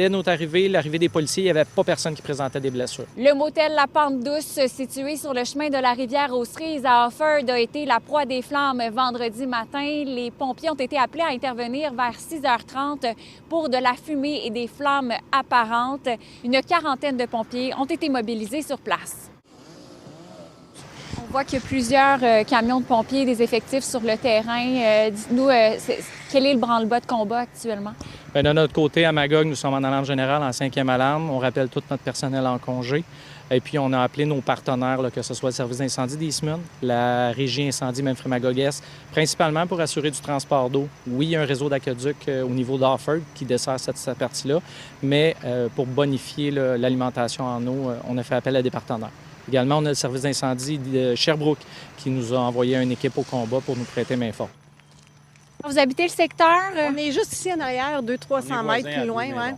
Dès notre arrivée, l'arrivée des policiers, il n'y avait pas personne qui présentait des blessures. Le motel La Pente Douce, situé sur le chemin de la rivière aux Cerises à Offord, a été la proie des flammes vendredi matin. Les pompiers ont été appelés à intervenir vers 6h30 pour de la fumée et des flammes apparentes. Une quarantaine de pompiers ont été mobilisés sur place. On voit qu'il y a plusieurs camions de pompiers, des effectifs sur le terrain. Dites-nous, quel est le branle-bas de combat actuellement? Bien, de notre côté, à Magog, nous sommes en alarme générale, en 5e alarme. On rappelle tout notre personnel en congé. Et puis, on a appelé nos partenaires, là, que ce soit le service d'incendie d'Eastman, la régie incendie Memphrey-Magog-Est, principalement pour assurer du transport d'eau. Oui, il y a un réseau d'aqueduc au niveau d'Offord qui dessert cette partie-là, mais pour bonifier l'alimentation en eau, on a fait appel à des partenaires. Également, on a le service d'incendie de Sherbrooke qui nous a envoyé une équipe au combat pour nous prêter main forte. Vous habitez le secteur? On est juste ici en arrière, 200-300 mètres plus loin. Ouais.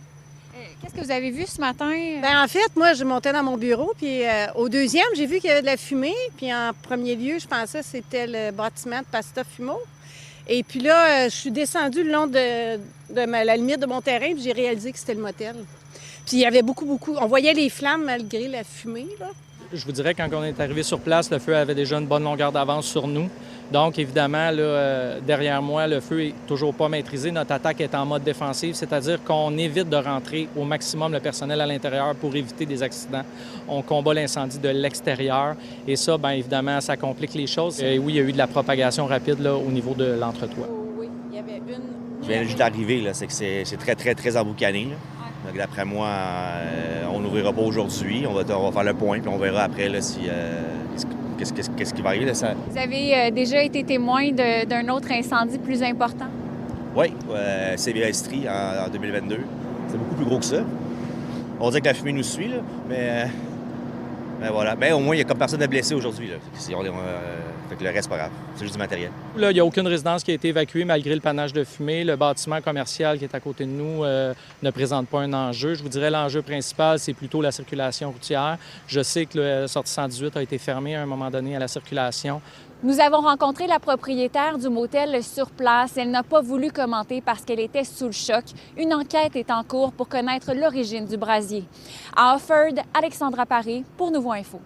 Qu'est-ce que vous avez vu ce matin? Bien, en fait, moi, je montais dans mon bureau, puis au deuxième, j'ai vu qu'il y avait de la fumée. Puis en premier lieu, je pensais que c'était le bâtiment de Pasta Fumo. Et puis là, je suis descendue le long de la limite de mon terrain, puis j'ai réalisé que c'était le motel. Puis il y avait beaucoup. On voyait les flammes malgré la fumée, là. Je vous dirais, quand on est arrivé sur place, le feu avait déjà une bonne longueur d'avance sur nous. Donc, évidemment, là, derrière moi, le feu est toujours pas maîtrisé. Notre attaque est en mode défensif, c'est-à-dire qu'on évite de rentrer au maximum le personnel à l'intérieur pour éviter des accidents. On combat l'incendie de l'extérieur et ça, bien évidemment, ça complique les choses. Et oui, il y a eu de la propagation rapide là, au niveau de l'entretoit. Oui, il y avait une... Je viens juste d'arriver, là, c'est que c'est très emboucané, là. Donc, d'après moi, on n'ouvrira pas aujourd'hui. On va faire le point, puis on verra après là, si, qu'est-ce qui va arriver. Là, ça... Vous avez déjà été témoin d'un autre incendie plus important? Oui, CBA Estrie en 2022. C'est beaucoup plus gros que ça. On dirait que la fumée nous suit, là, mais voilà. Mais au moins, il n'y a comme personne de blessé aujourd'hui. Fait que le reste, c'est pas grave. C'est juste du matériel. Là, il n'y a aucune résidence qui a été évacuée malgré le panache de fumée. Le bâtiment commercial qui est à côté de nous ne présente pas un enjeu. Je vous dirais l'enjeu principal, c'est plutôt la circulation routière. Je sais que le sortie 118 a été fermé à un moment donné à la circulation. Nous avons rencontré la propriétaire du motel sur place. Elle n'a pas voulu commenter parce qu'elle était sous le choc. Une enquête est en cours pour connaître l'origine du brasier. À Offord, Alexandra Paré pour Nouveau Info.